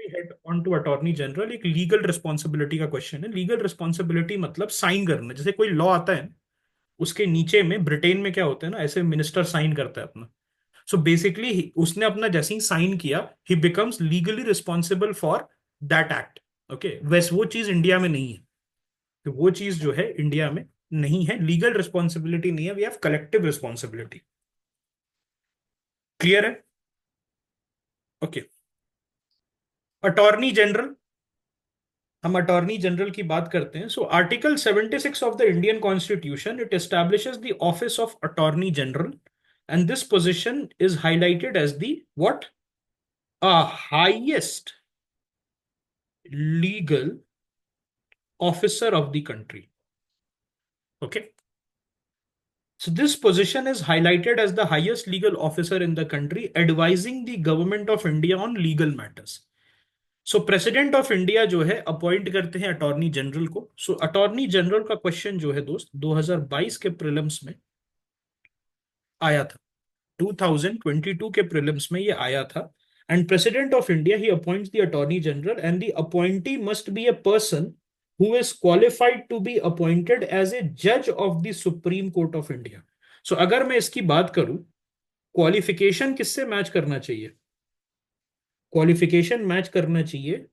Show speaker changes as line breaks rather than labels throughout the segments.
Head on to attorney general, एक legal responsibility का question है। लीगल रिस्पॉन्सिबिलिटी मतलब साइन करना, जैसे कोई लॉ आता है उसके नीचे में, ब्रिटेन में क्या होता है ना, ऐसे मिनिस्टर साइन करता है अपना। सो बेसिकली उसने अपना जैसे ही साइन किया, ही becomes legally responsible for that act. Okay, वैसे वो चीज इंडिया में नहीं है। तो वो चीज जो है इंडिया में नहीं है, लीगल रिस्पॉन्सिबिलिटी नहीं है, we have collective responsibility. Clear है? ओके। अटॉर्नी जनरल, हम अटॉर्नी जनरल की बात करते हैं। So article 76 of the Indian constitution, it establishes the office of attorney general, and this position is highlighted as the what, a highest legal officer of the country. Okay, so this position is highlighted as the highest legal officer in the country, advising the government of India on legal matters. So president of India जो है appoint करते हैं attorney general को। सो attorney general का question जो है दोस्त 2022 के प्रीलिम्स में आया था, 2022 के प्रीलिम्स में ये आया था। And president of India he appoints the attorney general, and the appointee must be a person who is qualified to be appointed as a जज of the supreme court of India. So अगर मैं इसकी बात करूं, qualification किससे match करना चाहिए? Qualification match करना चाहिए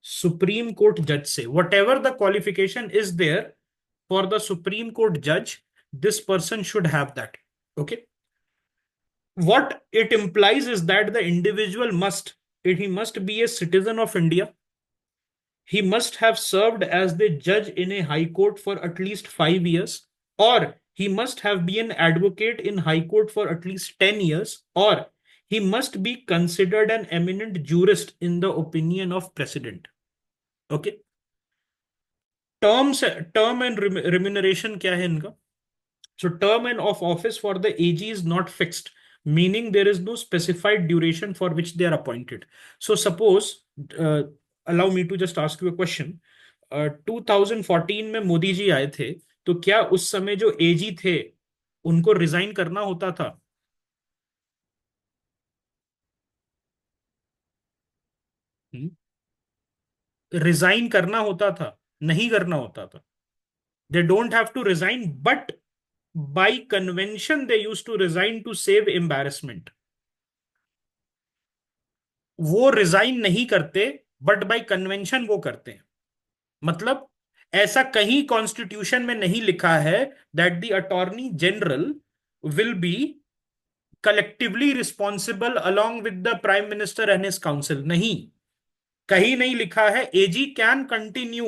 सुप्रीम कोर्ट जज से। Whatever the qualification is there for the supreme court जज, this person should have that. Okay, what it implies is that the individual must, he must be a citizen of India. He must have served as the judge in a high court for at least 5 years, or he must have been an advocate in high court for at least 10 years, or he must be considered an eminent jurist in the opinion of president. Okay, term and remuneration क्या है इनका? So term and of office for the AG is not fixed, meaning there is no specified duration for which they are appointed. So suppose, uh, allow me to just ask you a question. 2014 में मोदी जी आए थे, तो क्या उस समय जो एजी थे उनको रिजाइन करना होता था? रिजाइन करना होता था? नहीं करना होता था। They don't have to resign, but by convention they use to resign to save embarrassment. वो रिजाइन नहीं करते, बट बाय कन्वेंशन वो करते हैं। मतलब ऐसा कहीं कॉन्स्टिट्यूशन में नहीं लिखा है that the attorney general will be collectively responsible along with the prime minister and his council. नहीं, कहीं नहीं लिखा है। AG can continue,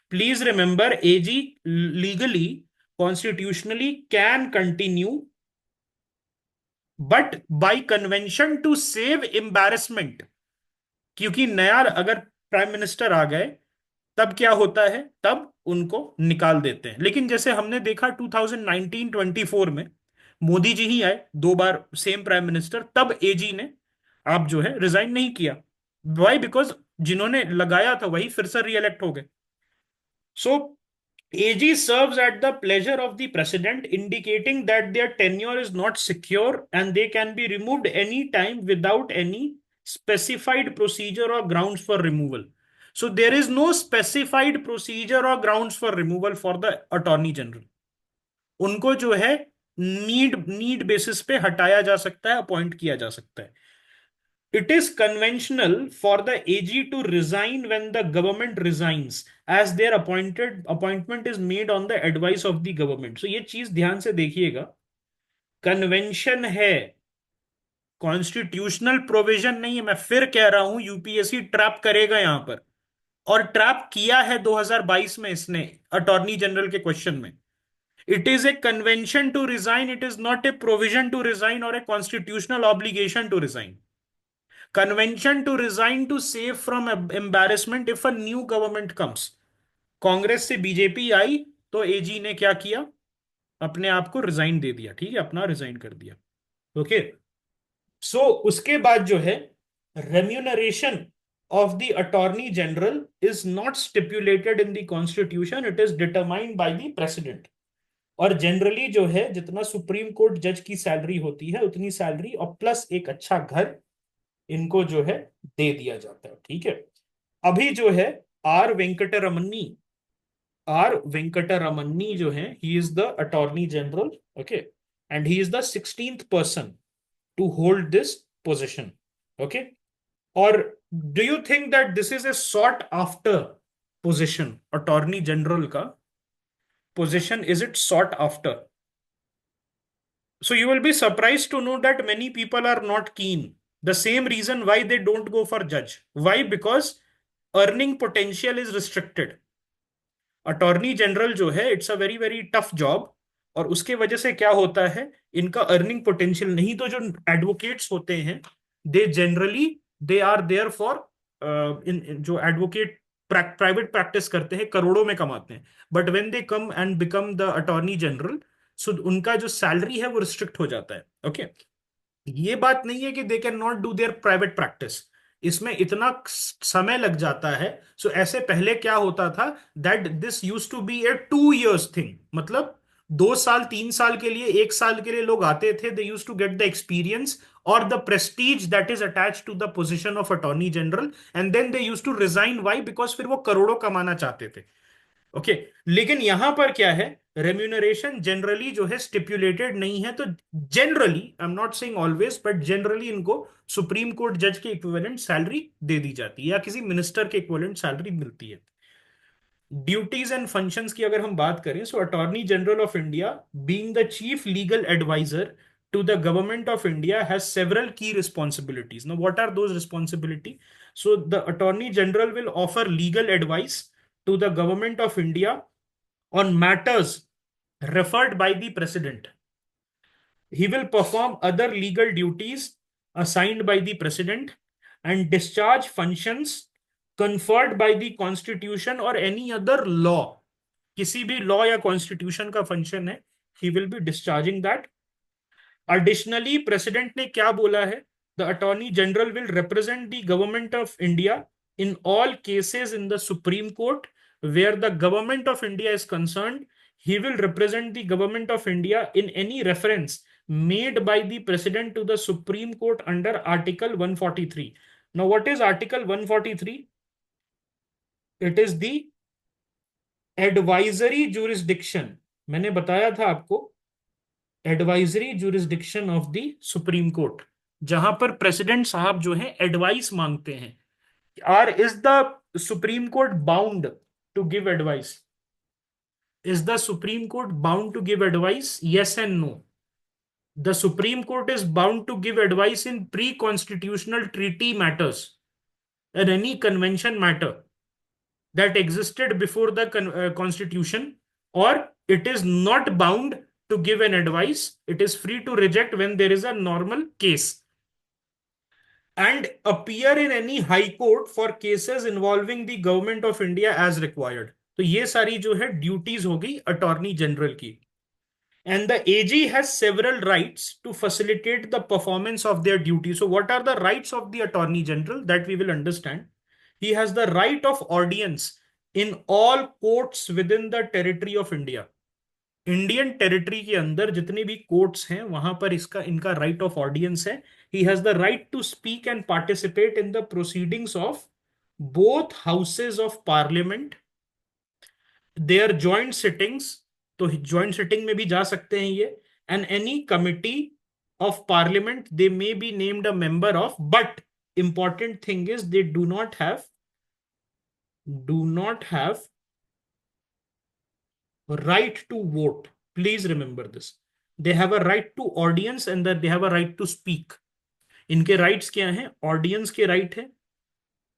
please remember, AG legally, constitutionally can continue, but by convention to save embarrassment. क्योंकि नया अगर prime minister आ गए तब क्या होता है, तब उनको निकाल देते हैं। लेकिन जैसे हमने देखा 2019-24 में मोदी जी ही आए, 2 बार सेम प्राइम मिनिस्टर, तब एजी ने आप जो है रिजाइन नहीं किया। वाई? बिकॉज जिन्होंने लगाया था वही फिर से रीइलेक्ट हो गए। सो AG serves at the pleasure of the president, indicating that their tenure is not secure and they can be removed any time without any specified procedure or grounds for removal. So there is no specified procedure or grounds for removal for the attorney general. उनको जो है need basis पे हटाया जा सकता है, appoint किया जा सकता है। It is conventional for the AG to resign when the government resigns, as their appointment is made on the advice of the government. So ये चीज ध्यान से देखिएगा, कन्वेंशन है, कॉन्स्टिट्यूशनल प्रोविजन नहीं है। मैं फिर कह रहा हूं, यूपीएससी ट्रैप करेगा यहां पर, और ट्रैप किया है 2022 में इसने अटॉर्नी जनरल के क्वेश्चन में। It is a convention to resign, it is not a provision to resign और a constitutional obligation to resign. Convention to resign to save from embarrassment if a new government comes. Congress से BJP आई तो एजी ने क्या किया, अपने आप को resign दे दिया, ठीक है, अपना रिजाइन कर दिया। ओके, सो उसके बाद जो है remuneration of the attorney general is not stipulated in the constitution, it is determined by the president. और जनरली जो है जितना सुप्रीम कोर्ट जज की सैलरी होती है उतनी सैलरी और प्लस एक अच्छा घर इनको जो है दे दिया जाता है। ठीक है। अभी जो है आर वेंकटरमन्नी, आर वेंकटरमन्नी जो है, he is the attorney general. Okay. And he is the 16th person to hold this position. Okay. और do you think that this is a sought after position? Attorney general का position, is it sought after? So you will be surprised to know that many people are not keen. The same reason why they don't go for judge. Why? Because earning potential is restricted. Attorney general जो है, it's a very very tough job. और उसके वजह से क्या होता है, इनका अर्निंग पोटेंशियल नहीं। तो जो एडवोकेट्स होते हैं, they generally they are there for, in जो एडवोकेट प्राइवेट प्रैक्टिस करते हैं करोड़ों में कमाते हैं। But when they come and become the attorney general, so उनका जो सैलरी है वो रिस्ट्रिक्ट हो जाता है। ओके। ये बात नहीं है कि they can not do their private practice, इसमें इतना समय लग जाता है। सो ऐसे पहले क्या होता था, that this use to be a 2 years thing, मतलब 2 साल 3 साल के लिए, 1 साल के लिए लोग आते थे। They use to get the experience और the prestige that is attach to the position of attorney general, and then they use to resign. Why? Because फिर वो करोड़ों कमाना चाहते थे। ओके। लेकिन यहां पर क्या है, रेम्यूनरेशन जनरली जो है स्टिपुलेटेड नहीं है। तो generally, I am not saying always, but generally इनको सुप्रीम कोर्ट जज के इक्विवेलेंट सैलरी दे दी जाती है, या किसी मिनिस्टर के इक्विवेलेंट सैलरी मिलती है। ड्यूटीज एंड फंक्शंस की अगर हम बात करें, so attorney general of India being the chief legal adviser to the government of India has several key responsibilities. Now, what are those responsibilities? So, the Attorney General will offer legal advice to the government of India on matters referred by the President. He will perform other legal duties assigned by the President and discharge functions conferred by the Constitution or any other law. किसी भी law या constitution का function है, he will be discharging that. Additionally president ने क्या बोला है, the attorney general will represent the government of India in all cases in the supreme court where the government of India is concerned. He will represent the government of India in any reference made by the president to the Supreme Court under Article 143. Now, what is Article 143? It is the advisory jurisdiction. मैंने बताया था आपको, advisory jurisdiction of the supreme court, जहां पर president साहब जो हैं advice मांगते हैं। Or is the supreme court bound to give advice? Is the supreme court bound to give advice? Yes and no. The Supreme Court is bound to give advice in pre-constitutional treaty matters and any convention matter that existed before the constitution, or it is not bound to give an advice. It is free to reject when there is a normal case, and appear in any high court for cases involving the government of India as required. तो ये सारी जो है duties हो गई attorney general की। And the AG has several rights to facilitate the performance of their duty. So, what are the rights of the Attorney General that we will understand? He has the right of audience in all courts within the territory of India. Indian territory के अंदर जितने भी courts हैं वहां पर इसका इनका right of audience है। He has the right to speak and participate in the proceedings of both houses of parliament, their joint sittings, तो ज्वाइंट सिटिंग में भी जा सकते हैं ये, and any committee of parliament they may be named a member of, but important thing is they do not have right to vote. Please remember this. They have a right to audience and that they have a right to speak. इनके rights क्या हैं? Audience के right है,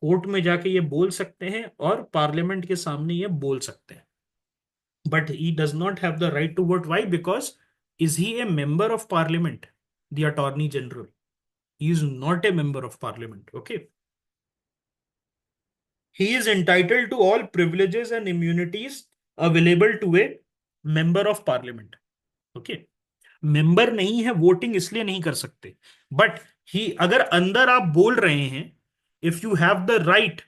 court में जाके ये बोल सकते हैं और पार्लियामेंट के सामने ये बोल सकते हैं। But he does not have the right to vote. Why? Because is he a member of parliament? The attorney general. He is not a member of parliament. Okay. He is entitled to all privileges and immunities available to a member of parliament. Okay. Member नहीं है, voting इसलिए नहीं कर सकते, but he अगर अंदर आप बोल रहे हैं, if you have the right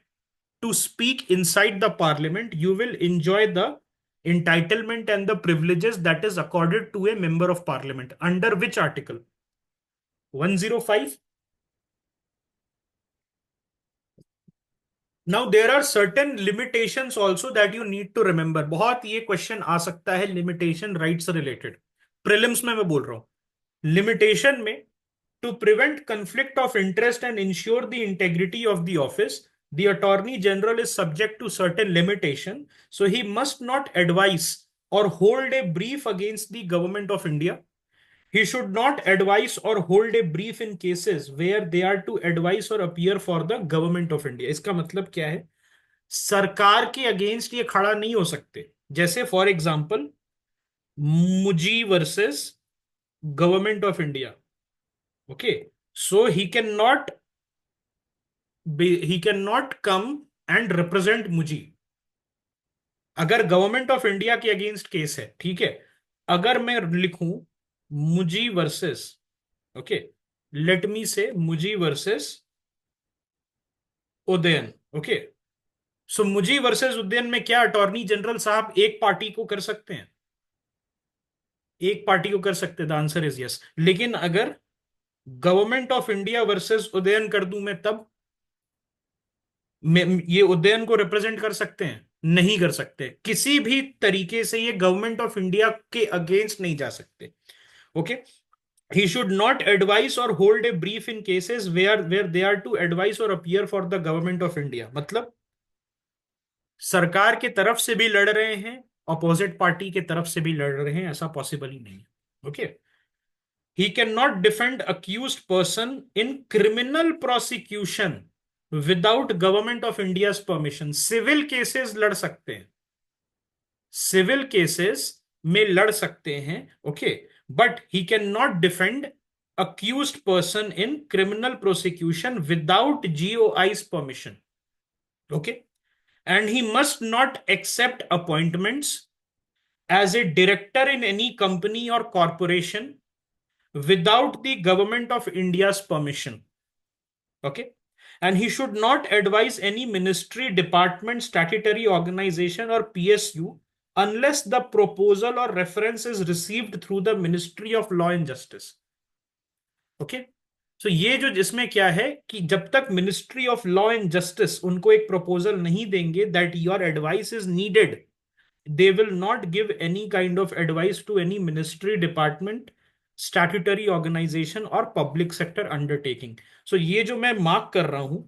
to speak inside the parliament, you will enjoy the entitlement and the privileges that is accorded to a member of parliament. Under which article? 105? Now there are certain limitations also that you need to remember. बहुत ये question आ सकता है limitation right से related, prelims में मैं बोल रहा हूं। लिमिटेशन में, to prevent conflict of interest and ensure the integrity of the office, the Attorney General is subject to certain limitation. So he must not advise or hold a brief against the government of India. He should not advise or hold a brief in cases where they are to advise or appear for the government of India. इसका मतलब क्या है? सरकार के against ये खड़ा नहीं हो सकते। जैसे for example Muji versus government of India. Okay, so he cannot come and represent Muji. अगर गवर्नमेंट ऑफ इंडिया के अगेंस्ट केस है, ठीक है, अगर मैं लिखूं Muji versus, okay, let me say Muji versus Udayan. Okay, so Muji versus Udayan में क्या अटॉर्नी जनरल साहब एक पार्टी को कर सकते हैं? एक पार्टी को कर सकते हैं, द आंसर इज यस। लेकिन अगर government of India versus Udayan कर दूं मैं, तब ये उदयन को रिप्रेजेंट कर सकते हैं? नहीं कर सकते। किसी भी तरीके से ये गवर्नमेंट ऑफ इंडिया के अगेंस्ट नहीं जा सकते। Okay, he should not advise or hold a brief in cases where they are to advise or appear for the government of India। मतलब सरकार के तरफ से भी लड़ रहे हैं, अपोजिट पार्टी के तरफ से भी लड़ रहे हैं, ऐसा पॉसिबल ही नहीं है। Okay, he cannot defend accused person in criminal prosecution without government of India's permission। Civil cases लड़ सकते हैं, सिविल केसेस में लड़ सकते हैं, okay, but he can not defend accused person in criminal prosecution without GOI's permission। Okay, and he must not accept appointments as a director in any company or corporation without the government of India's permission। Okay, and he should not advise any ministry, department, statutory organization or PSU unless the proposal or reference is received through the Ministry of Law and Justice। Okay, so ये जो जिसमें क्या है कि जब तक ministry of law and justice उनको एक प्रपोजल नहीं देंगे that your advice is needed, they will not give any kind of advice to any ministry, department, statutory organization or public sector undertaking। so ये जो मैं मार्क कर रहा हूं,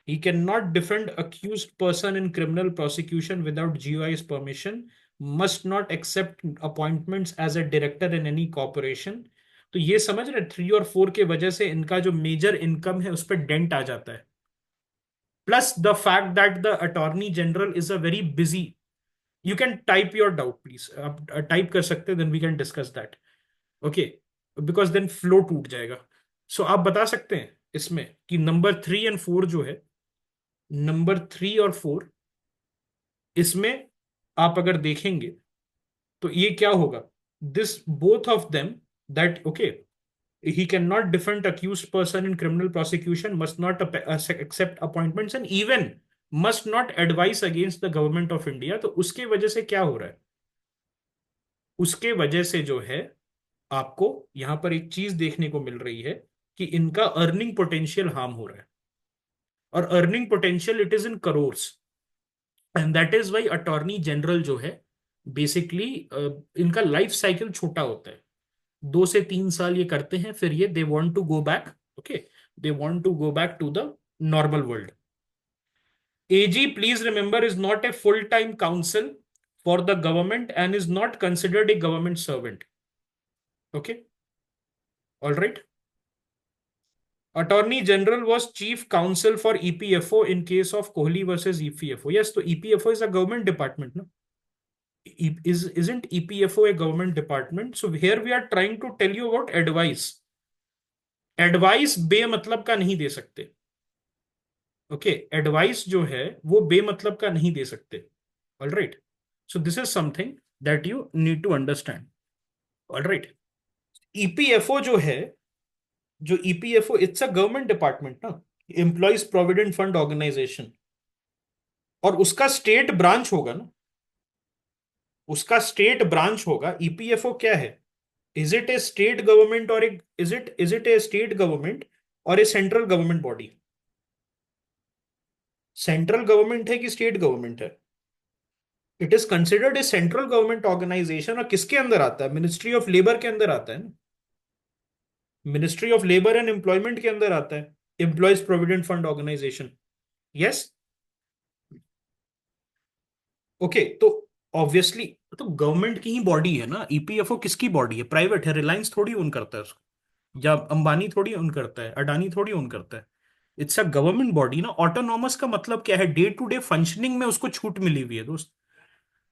he cannot defend accused person in criminal prosecution without GOI's permission, must not accept appointments as a director in any corporation। तो ये समझ रहे 3 और 4 के वजह से इनका जो मेजर इनकम है उस पर डेंट आ जाता है। Plus the fact that the attorney general is a very busy. You can type your doubt please, आप टाइप कर सकते हैं, then we can discuss that. Okay, because then flow टूट जाएगा। सो आप बता सकते हैं इसमें कि नंबर 3 और 4 जो है, नंबर 3 और 4, इसमें आप अगर देखेंगे तो ये क्या होगा, this both of them, that okay, he cannot defend accused person in criminal prosecution, must not accept appointments and even must not advise against the government of India। तो उसके वजह से क्या हो रहा है, उसके वजह से जो है आपको यहां पर एक चीज देखने को मिल रही है कि इनका अर्निंग पोटेंशियल हार्म हो रहा है, और earning potential it is in crores. And that is why attorney general जो है बेसिकली इनका लाइफ साइकिल छोटा होता है, 2 से 3 साल ये करते हैं, फिर ये they want to go back. Okay, they want to go back to the normal world. AG, please remember, is not a full-time counsel for the government and is not considered a government servant। Okay, all right। Attorney General was chief counsel for EPFO in case of Kohli versus EPFO। Yes, so EPFO is a government department, no? Isn't EPFO a government department? So here we are trying to tell you about advice। Advice बेमतलब का नहीं दे सकते। Okay, advice जो है वो बेमतलब का नहीं दे सकते। All right, so this is something that you need to understand. All right, EPFO जो है, जो EPFO it's a government department ना, एम्प्लॉयज प्रोविडेंट फंड ऑर्गेनाइजेशन, और उसका स्टेट ब्रांच होगा ना, उसका स्टेट ब्रांच होगा। ईपीएफओ क्या है, is it a state government और is it a state government और a central government body? Central government है कि स्टेट गवर्नमेंट है? It is considered a central government organisation, और किसके अंदर आता है? मिनिस्ट्री ऑफ लेबर के अंदर आता है ना। Ministry of labour and employment के अंदर आता है, employees provident fund organisation. Yes. Okay, तो ऑब्वियसली तो गवर्नमेंट की ही बॉडी है ना ईपीएफओ। किसकी बॉडी है? प्राइवेट है, रिलायंस थोड़ी ओन करता है उसको, या अंबानी थोड़ी ओन करता है, अडानी थोड़ी ओन करता है। इट्स अ गवर्नमेंट बॉडी ना। ऑटोनॉमस का मतलब क्या है? डे टू डे फंक्शनिंग में उसको छूट मिली हुई है दोस्त।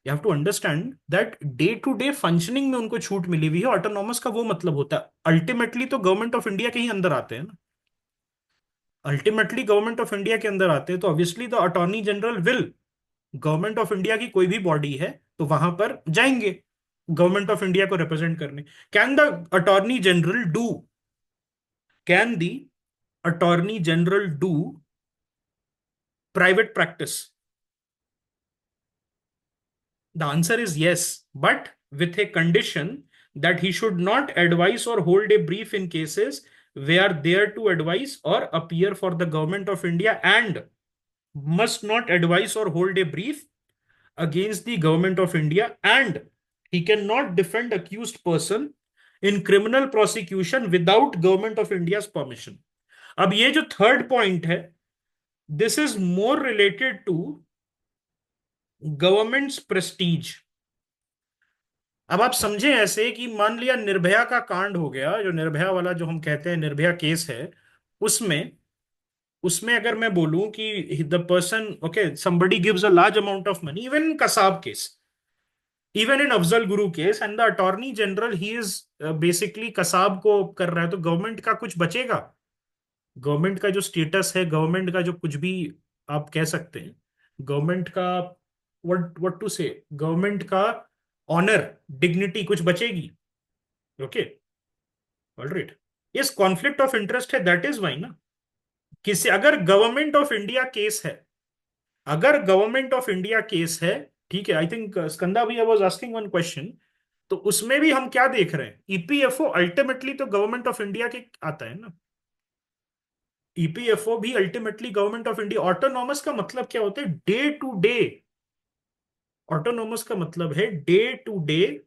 You have to understand that day to day functioning में उनको छूट मिली हुई है। ऑटोनॉमस का वो मतलब होता है अल्टीमेटली तो गवर्नमेंट ऑफ इंडिया के ही अंदर आते हैं ना। अल्टीमेटली गवर्नमेंट ऑफ इंडिया के अंदर आते हैं, तो obviously the attorney general will, government of India की कोई भी बॉडी है तो वहां पर जाएंगे गवर्नमेंट ऑफ इंडिया को रिप्रेजेंट करने। Can the attorney general do, can the attorney general do private practice? The answer is yes, but with a condition that he should not advise or hold a brief in cases where there to advise or appear for the government of India, and must not advise or hold a brief against the government of India, and he cannot defend accused person in criminal prosecution without government of India's permission. अब ये जो third point है, this is more related to government's prestige. अब आप समझे ऐसे कि मान लिया निर्भया का कांड हो गया, जो निर्भया वाला जो हम कहते हैं निर्भया केस है, उसमें उसमें अगर मैं बोलूं कि the person, okay, somebody gives a large amount of money, even in Kasab case, even in Afzal Guru case, and the attorney general he is basically Kasab को कर रहा है, तो गवर्नमेंट का कुछ बचेगा? गवर्नमेंट का जो स्टेटस है, गवर्नमेंट का जो कुछ भी आप कह सकते हैं, गवर्नमेंट का व्हाट व्हाट टू से, गवर्नमेंट का ऑनर, डिग्निटी कुछ बचेगी? Okay, alright. इस कॉन्फ्लिक्ट ऑफ इंटरेस्ट है, दैट इज वाई ना। किसी अगर गवर्नमेंट ऑफ इंडिया केस है, अगर गवर्नमेंट ऑफ इंडिया केस है, ठीक है, आई थिंक स्कंदा भैया वाज आस्किंग वन क्वेश्चन, तो उसमें भी हम क्या देख रहे हैं? ईपीएफओ अल्टीमेटली तो गवर्नमेंट ऑफ इंडिया के आता है ना। ईपीएफओ भी ultimately government of India. Autonomous का मतलब क्या होता है? Day to day. ऑटोनॉमस का मतलब है डे टू डे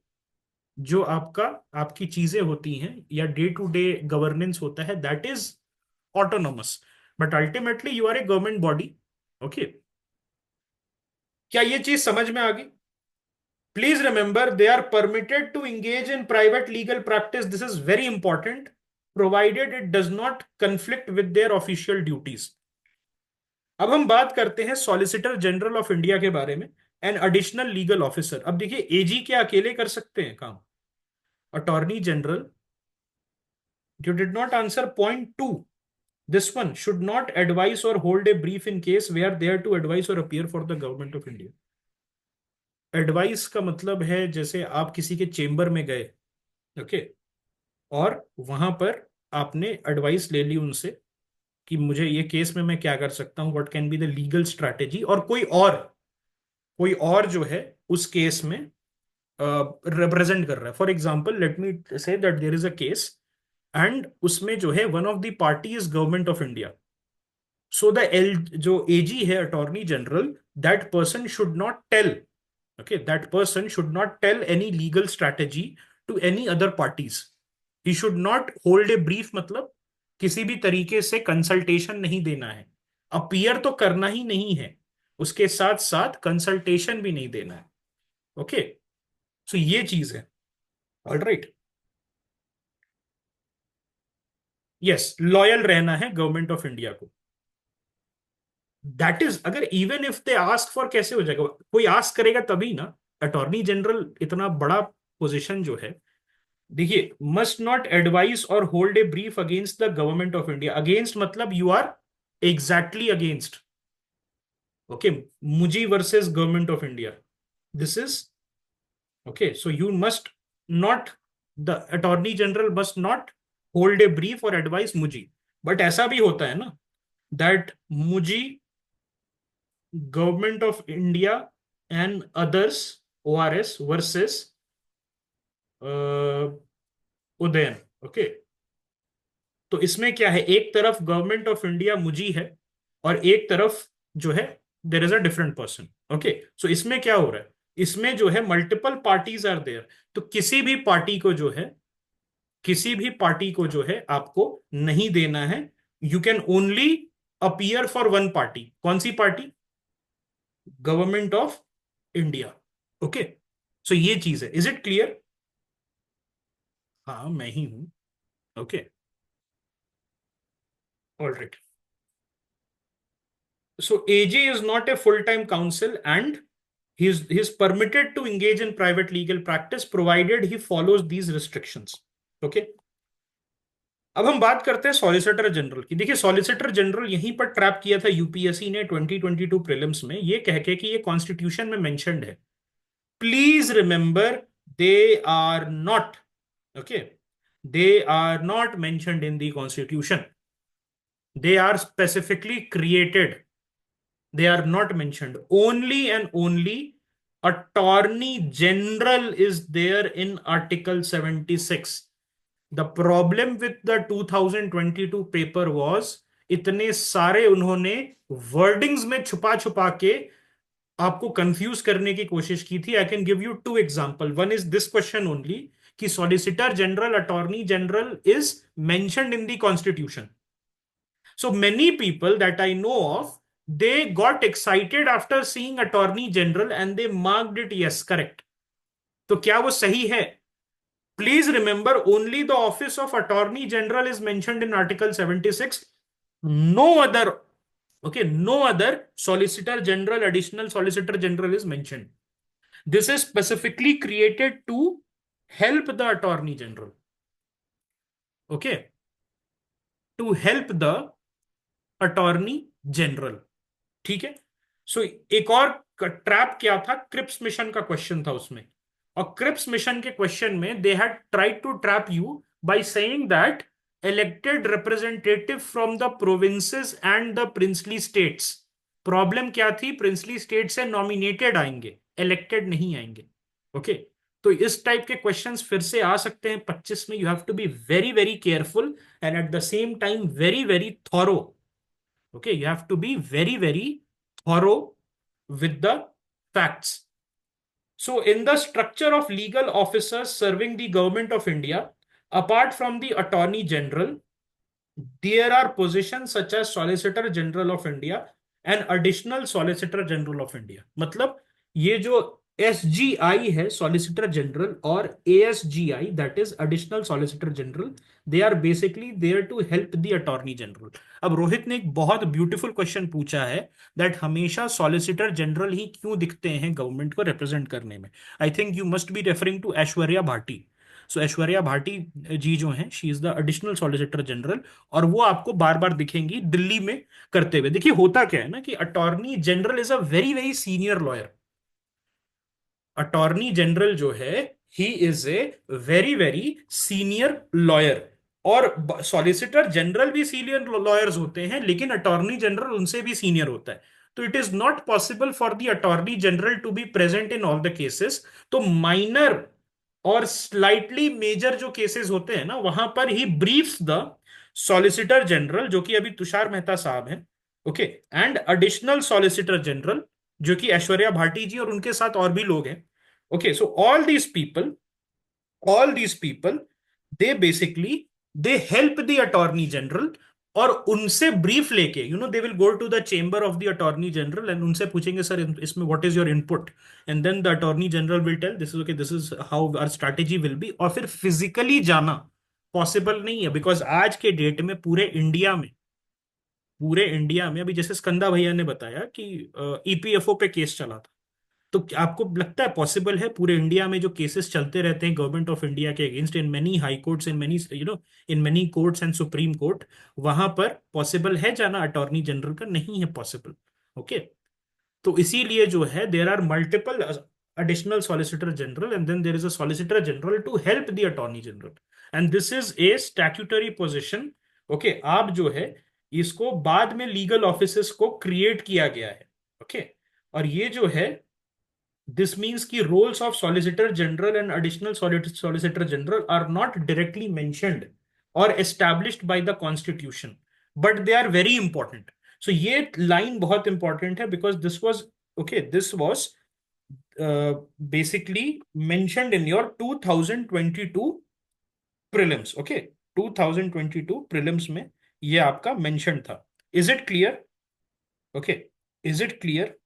जो आपका, आपकी चीजें होती हैं, या डे टू डे गवर्नेंस होता है, that is autonomous. But ultimately you are a government body. Okay, क्या ये चीज समझ में आ गई? Please remember, they are permitted to engage in private legal practice, this is very important, provided it does not conflict with their official duties. अब हम बात करते हैं सॉलिसिटर जनरल ऑफ इंडिया के बारे में, एन एडिशनल लीगल ऑफिसर। अब देखिए, एजी क्या अकेले कर सकते हैं काम? Attorney general, you did not answer point 2. This one should not advise or hold a brief in case where they are to advise or appear for the government of India. Advice का मतलब है जैसे आप किसी के chamber में गए, okay, और वहां पर आपने एडवाइस ले ली उनसे कि मुझे ये केस में मैं क्या कर सकता हूँ, what can be the legal strategy, और कोई और जो है उस केस में रिप्रेजेंट कर रहा है। For example, let me say that there is a case, and उसमें जो है one of the party is government of India. So the L जो एजी है, attorney general, that person should not tell, okay, that person should not tell any legal strategy to any other parties. He should not hold a brief, मतलब किसी भी तरीके से consultation नहीं देना है, अपीयर तो करना ही नहीं है, उसके साथ साथ कंसल्टेशन भी नहीं देना है। ओके, सो ये चीज है। ऑलराइट, यस, लॉयल रहना है गवर्नमेंट ऑफ इंडिया को। दैट इज, अगर even if they ask for, कैसे हो जाएगा? कोई आस्क करेगा तभी ना। अटॉर्नी जनरल इतना बड़ा पोजीशन जो है, देखिए, मस्ट नॉट एडवाइस और hold a brief against the government of India. Against मतलब you are exactly against, okay, मुजी versus government of India, this is okay. So you must not, the attorney general must not hold a brief और advise मुजी। But ऐसा भी होता है ना, that मुजी, government of India and others, ORS versus Udayan. Okay, तो इसमें क्या है? एक तरफ गवर्नमेंट ऑफ इंडिया मुजी है, और एक तरफ जो है there is a different person. Okay, so इसमें क्या हो रहा है, इसमें जो है मल्टीपल पार्टीज आर देयर, तो किसी भी पार्टी को जो है, किसी भी पार्टी को जो है आपको नहीं देना है। You can only appear for one party. कौन सी party? Government of India. Okay, so ये चीज है। Is it clear? हाँ, मैं ही हूं। Okay, alright. So AG is not a full-time counsel, and he is permitted to engage in private legal practice provided he follows these restrictions. Okay. अब हम बात करते हैं सॉलिसिटर जनरल की। देखिए, सॉलिसिटर जनरल यहीं पर ट्रैप किया था यूपीएससी ने 2022 प्रीलिम्स में, ये कह के कि ये कॉन्स्टिट्यूशन में मेंशन्ड है। Please remember, they are not, okay, they are not mentioned in the constitution, they are specifically created, they are not mentioned. Only and only attorney general is there in article 76. The problem with the 2022 paper was इतने सारे उन्होंने wordings में छुपा छुपा के आपको confuse करने की कोशिश की थी। I can give you two example. One is this question only कि solicitor general, attorney general is mentioned in the constitution. So many people that I know of, they got excited after seeing Attorney General and they marked it yes, correct. तो क्या वो सही है? Please remember, only the office of Attorney General is mentioned in Article 76. No other, okay, no other Solicitor General, Additional Solicitor General is mentioned. This is specifically created to help the Attorney General. Okay, to help the Attorney General. ठीक है। सो एक और trap क्या था, Cripps mission का question था उसमें। और क्रिप्स मिशन के क्वेश्चन में they had tried to trap you by saying that elected representative from the provinces and the princely states. Problem क्या थी? प्रिंसली स्टेट से नॉमिनेटेड आएंगे, इलेक्टेड नहीं आएंगे। ओके, तो इस टाइप के क्वेश्चंस फिर से आ सकते हैं 25 में। You have to be very very careful and at the same time very very thorough. Okay, you have to be very very thorough with the facts. So in the structure of legal officers serving the government of India, apart from the attorney general, there are positions such as solicitor general of India and additional solicitor general of India. मतलब ये जो SGI है, solicitor general, और ASGI, that is additional solicitor general, they are basically there to help the attorney general. अब रोहित ने एक बहुत beautiful question पूछा है दैट हमेशा सॉलिसिटर जनरल ही क्यों दिखते हैं गवर्नमेंट को रिप्रेजेंट करने में। I think you must be referring to Aishwarya Bhati. So Aishwarya Bhati ji जो हैं, she is the additional solicitor general, और वो आपको बार बार दिखेंगी दिल्ली में करते हुए। देखिए, होता क्या है ना कि attorney general is a very very senior lawyer. Attorney general जो है, he is a very very senior lawyer, और सॉलिसिटर जनरल भी सीनियर लॉयर्स होते हैं, लेकिन अटॉर्नी जनरल उनसे भी सीनियर होता है। तो it is not possible for the attorney general to be present in all the cases. तो माइनर और स्लाइटली मेजर जो केसेस होते हैं ना, वहां पर he briefs the solicitor general, जो कि अभी तुषार मेहता साहब हैं, okay, and additional solicitor general, जो कि ऐश्वर्या भाटी जी और उनके साथ और भी लोग हैं। Okay, so all these people, they basically they help the attorney general, और उनसे ब्रीफ लेके they will go to the chamber of the attorney general and उनसे पूछेंगे, सर इसमें what is your input, and then the attorney general will tell this is okay, this is how our strategy will be. और फिर physically जाना possible नहीं है, because आज के डेट में पूरे इंडिया में अभी जैसे स्कंदा भैया ने बताया कि ईपीएफओ पे केस चला था। तो क्या आपको लगता है पॉसिबल है पूरे इंडिया में जो केसेस चलते रहते हैं गवर्नमेंट ऑफ इंडिया के against, in many high courts, in many in many courts and supreme court, वहां पर पॉसिबल है जाना अटॉर्नी जनरल का? नहीं है पॉसिबल। ओके, तो इसीलिए जो है there are multiple additional solicitor general and then there is a solicitor general to help the attorney general, and this is a statutory position. Okay, आप जो है इसको बाद में लीगल ऑफिसेस को क्रिएट किया गया है। ओके, और ये जो है, this means कि roles of solicitor general and additional solicitor general are not directly mentioned or established by the constitution, but they are very important. सो ये लाइन बहुत इंपॉर्टेंट है, because this was, okay, this was basically mentioned in your 2022 prelims, okay, 2022 prelims में ये आपका mention था। Is it clear? Okay, is it clear?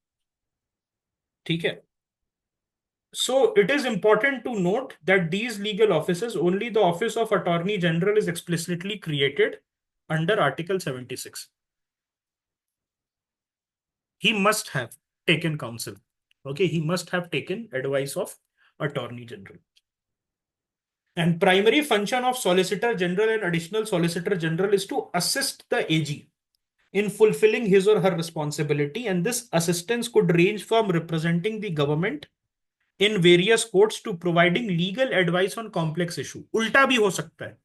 ठीक है। So it is important to note that these legal offices, only the office of Attorney General is explicitly created under Article 76. He must have taken counsel. Okay, he must have taken advice of Attorney General. And primary function of Solicitor General and Additional Solicitor General is to assist the AG in fulfilling his or her responsibility. And this assistance could range from representing the government in various courts to providing legal advice on complex issue. उल्टा भी हो सकता है।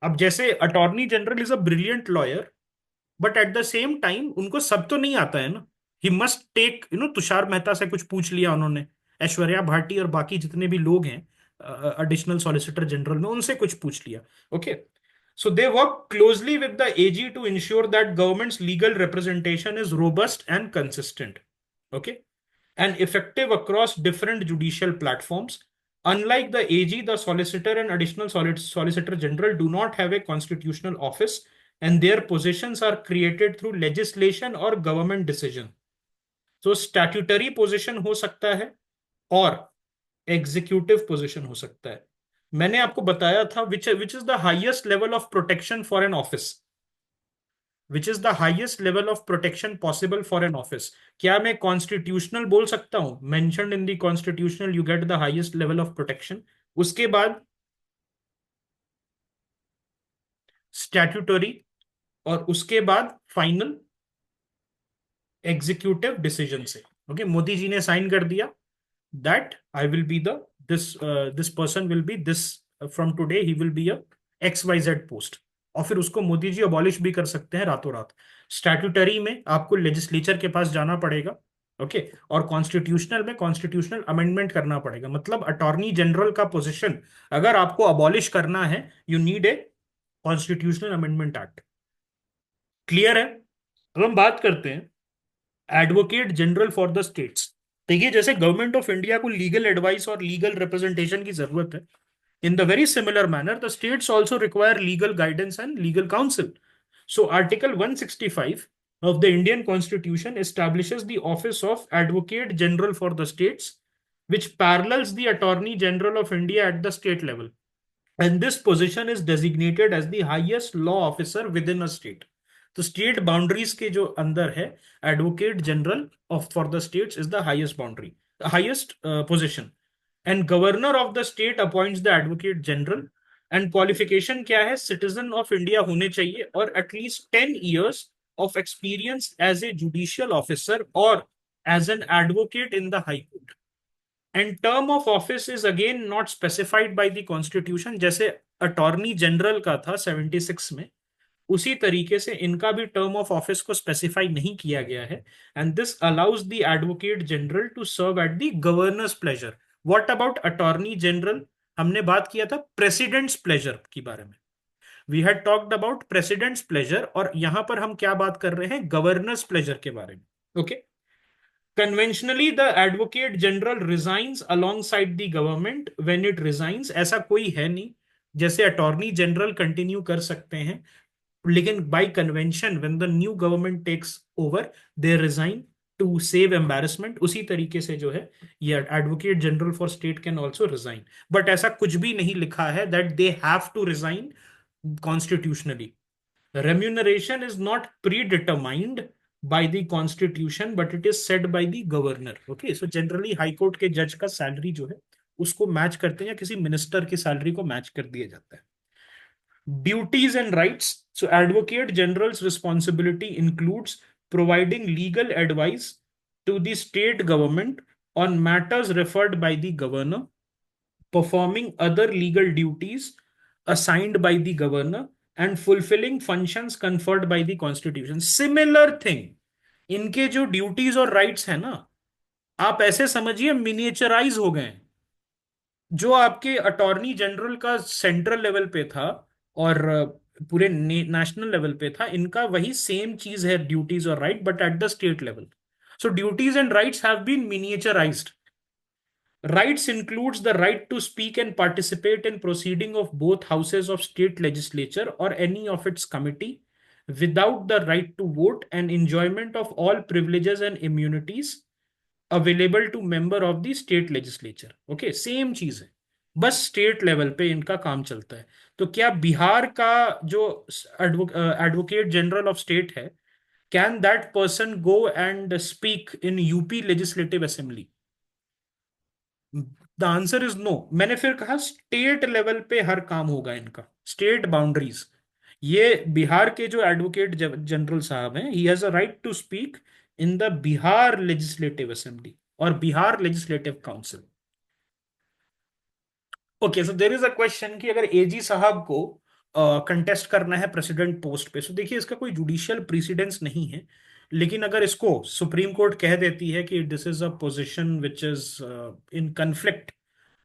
अब जैसे attorney general is a brilliant lawyer, but at the same time उनको सब तो नहीं आता है ना। He must take, Tushar Mehta से कुछ पूछ लिया उन्होंने, ऐश्वर्या भाटी और बाकी जितने भी लोग हैं एडिशनल सॉलिसिटर जनरल में, उनसे कुछ पूछ लिया। Okay, so they work closely with the AG to ensure that government's legal representation is robust and consistent, okay, and effective across different judicial platforms. Unlike the AG, the Solicitor and Additional Solicitor General do not have a constitutional office, and their positions are created through legislation or government decision. So statutory position हो सकता है और executive position हो सकता है। मैंने आपको बताया था which is the highest level of protection for an office, which is the highest level of protection possible for an office. क्या मैं कॉन्स्टिट्यूशनल बोल सकता हूं? Mentioned in the constitutional you get the highest level of protection. उसके बाद statutory, और उसके बाद फाइनल एग्जीक्यूटिव डिसीजन से। ओके, मोदी जी ने साइन कर दिया that I will be the this person will be this from today he will be a XYZ post, और फिर उसको मोदी जी अबॉलिश भी कर सकते हैं रातों रात। स्टैट्यूटरी में आपको लेजिस्लेचर के पास जाना पड़ेगा, ओके, और कॉन्स्टिट्यूशनल में कॉन्स्टिट्यूशनल अमेंडमेंट करना पड़ेगा। मतलब अटॉर्नी जनरल का पोजीशन अगर आपको अबॉलिश करना है, you need a constitutional amendment act. Clear है? अब हम बात करते हैं advocate general for the states. देखिए, जैसे गवर्नमेंट ऑफ इंडिया को लीगल एडवाइस और लीगल रिप्रेजेंटेशन की जरूरत है, in the very similar manner the states also require legal guidance and legal council. So article 165 of the Indian Constitution establishes the office of Advocate General for the states, which parallels the Attorney General of India at the state level. And this position is designated as the highest law officer within a state. तो state boundaries के जो अंदर है, advocate general of for the states is the highest boundary, highest position. And governor of the state appoints the advocate general. And qualification क्या है? Citizen of India होने चाहिए और at least 10 years of experience as a judicial officer और as an advocate in the high court. And term of office is again not specified by the constitution. जैसे attorney general का था 76 में, उसी तरीके से इनका भी टर्म ऑफ ऑफिस को स्पेसिफाई नहीं किया गया है। And this allows the advocate general to serve at the governor's pleasure. What about attorney general? हमने बात किया था प्रेसिडेंट्स प्लेजर के बारे में। We had talked about president's pleasure, और यहां पर हम क्या बात कर रहे हैं? गवर्नर्स प्लेजर के बारे में। Okay, conventionally the advocate general resigns alongside the government when it resigns. ऐसा कोई है नहीं, जैसे अटॉर्नी जनरल कंटिन्यू कर सकते हैं, लेकिन by convention when the new government takes over they resign to save embarrassment. उसी तरीके से जो है ये advocate general for state can also resign, but ऐसा कुछ भी नहीं लिखा है that they have to resign constitutionally. Remuneration is not predetermined by the constitution but it is set by the governor. Okay, so generally high court के जज का salary जो है उसको मैच करते हैं, या किसी मिनिस्टर की सैलरी को मैच कर दिया जाता है। Duties and rights. So Advocate General's responsibility includes providing legal advice to the state government on matters referred by the governor, performing other legal duties assigned by the governor, and fulfilling functions conferred by the constitution. Similar thing, इनके जो duties और rights है ना, आप ऐसे समझिए मिनिएचराइज हो गए हैं। जो आपके अटॉर्नी जनरल का सेंट्रल लेवल पे था और पूरे नेशनल लेवल पे था, इनका वही सेम चीज है, ड्यूटीज और right, but at the state level. So duties and rights have been miniaturized. Rights includes the right to speak and participate in proceeding of both houses of state legislature or any of its committee without the right to vote and enjoyment of all privileges and immunities available to member of the state legislature. Okay, same चीज है, बस state level पे इनका काम चलता है. तो क्या बिहार का जो एडवोकेट जनरल ऑफ स्टेट है, can that person go and speak in UP legislative assembly? The answer is no. मैंने फिर कहा स्टेट लेवल पे हर काम होगा इनका, स्टेट बाउंड्रीज. ये बिहार के जो एडवोकेट जनरल साहब हैं, he has a right to speak in the Bihar legislative assembly और Bihar legislative council. Okay, so there is a question कि अगर एजी साहब को कंटेस्ट करना है प्रेसिडेंट पोस्ट पे, सो देखिए इसका कोई जुडिशियल प्रीसिडेंस नहीं है. लेकिन अगर इसको सुप्रीम कोर्ट कह देती है कि this is a position which is in conflict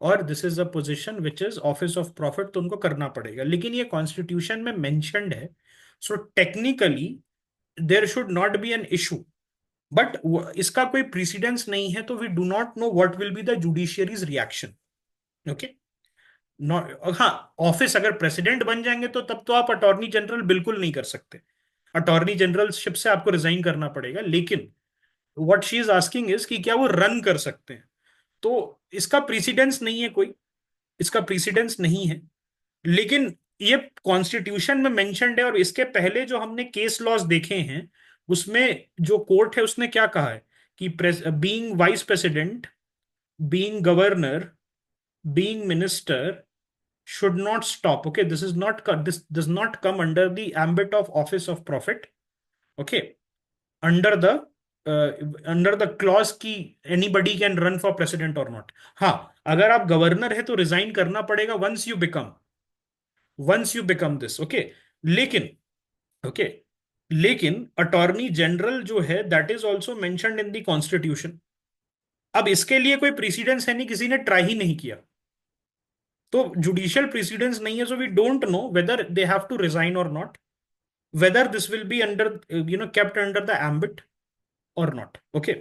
और this is a position which is office of profit, तो उनको करना पड़ेगा. लेकिन ये कॉन्स्टिट्यूशन में मेंशन्ड है, so technically there should not be an issue. But इसका कोई प्रीसिडेंस नहीं है, तो we do not know what will be the judiciary's reaction. Okay, not, हाँ, ऑफिस अगर प्रेसिडेंट बन जाएंगे तो तब तो आप अटॉर्नी जनरल बिल्कुल नहीं कर सकते, अटॉर्नी जनरलशिप से आपको रिजाइन करना पड़ेगा. लेकिन what she is asking is कि क्या वो रन कर सकते हैं. तो इसका प्रीसिडेंस नहीं है कोई, इसका प्रीसिडेंस नहीं है. लेकिन ये कॉन्स्टिट्यूशन में मेंशन्ड है, और इसके पहले जो हमने केस लॉज देखे हैं उसमें जो कोर्ट है उसने क्या कहा है कि being vice president, being governor, being minister should not stop. Okay, this is not this does not come under the ambit of office of profit. Okay, under the under the clause की anybody can run for president or not. हाँ, अगर आप governor है तो resign करना पड़ेगा once you become this. Okay, लेकिन okay, लेकिन अटॉर्नी जनरल जो है that is also mentioned in the constitution. अब इसके लिए कोई प्रीसिडेंस है नहीं, किसी ने ट्राई ही नहीं किया, तो जुडिशियल प्रेसिडेंस नहीं है. So we don't know whether they have to resign और not, whether this will be under kept under the ambit और नॉट. ओके,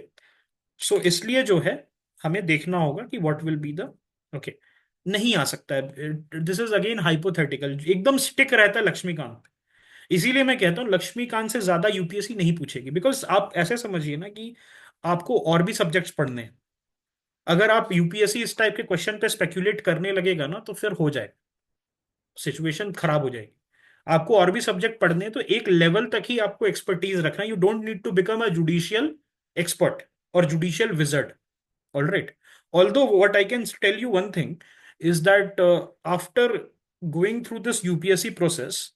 सो इसलिए जो है हमें देखना होगा कि what will be the. Okay, नहीं आ सकता है. दिस इज अगेन हाइपोथेटिकल, एकदम स्टिक रहता है लक्ष्मीकांत पे. इसीलिए मैं कहता हूँ लक्ष्मीकांत से ज्यादा यूपीएससी नहीं पूछेगी, बिकॉज आप ऐसे समझिए ना कि आपको और भी सब्जेक्ट्स पढ़ने हैं. अगर आप यूपीएससी इस टाइप के क्वेश्चन पे स्पेक्यूलेट करने लगेगा ना, तो फिर हो जाए, सिचुएशन खराब हो जाएगी. आपको और भी सब्जेक्ट पढ़ने हैं, तो एक लेवल तक ही आपको एक्सपर्टीज रखना. You don't need to become a judicial expert और judicial wizard. All right, although what I can tell you one thing is that after going through this UPSC process,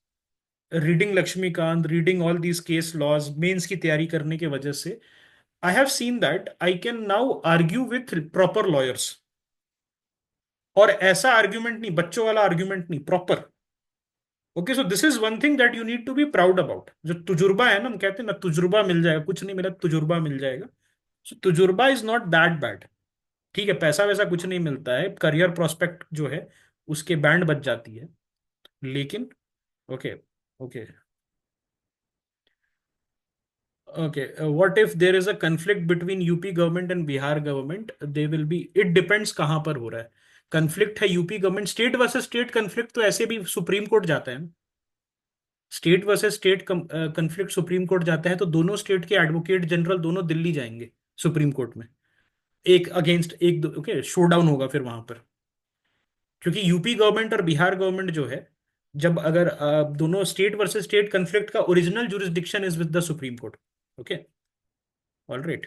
reading Laxmikant, reading all these case laws, mains की तैयारी करने की वजह से I have seen that I can now argue with proper lawyers. और ऐसा argument नहीं, बच्चों वाला आर्ग्यूमेंट नहीं, proper. Okay, so this is one thing that you need to be proud about. जो तुजुर्बा है ना, हम कहते हैं ना तुजुर्बा मिल जाएगा, कुछ नहीं मिला तुजुर्बा मिल जाएगा. सो तुजुर्बा इज नॉट दैट बैड. ठीक है, पैसा वैसा कुछ नहीं मिलता है, करियर प्रोस्पेक्ट जो है उसके बैंड बच जाती है. लेकिन okay, okay, okay, what if there is a conflict between UP government and Bihar government, they will be, it depends कहां पर हो रहा है. कंफ्लिक्ट है UP government, state versus state conflict तो ऐसे भी सुप्रीम कोर्ट जाता है. State versus state conflict supreme court जाता है, तो दोनों स्टेट के एडवोकेट जनरल दोनों दिल्ली जाएंगे सुप्रीम कोर्ट में, एक अगेंस्ट एक. ओके, शोडाउन होगा फिर वहां पर. क्योंकि यूपी गवर्नमेंट और बिहार गवर्नमेंट जो है, जब अगर दोनों स्टेट वर्सेस स्टेट कंफ्लिक्ट का original jurisdiction is with the supreme court. Okay, all right.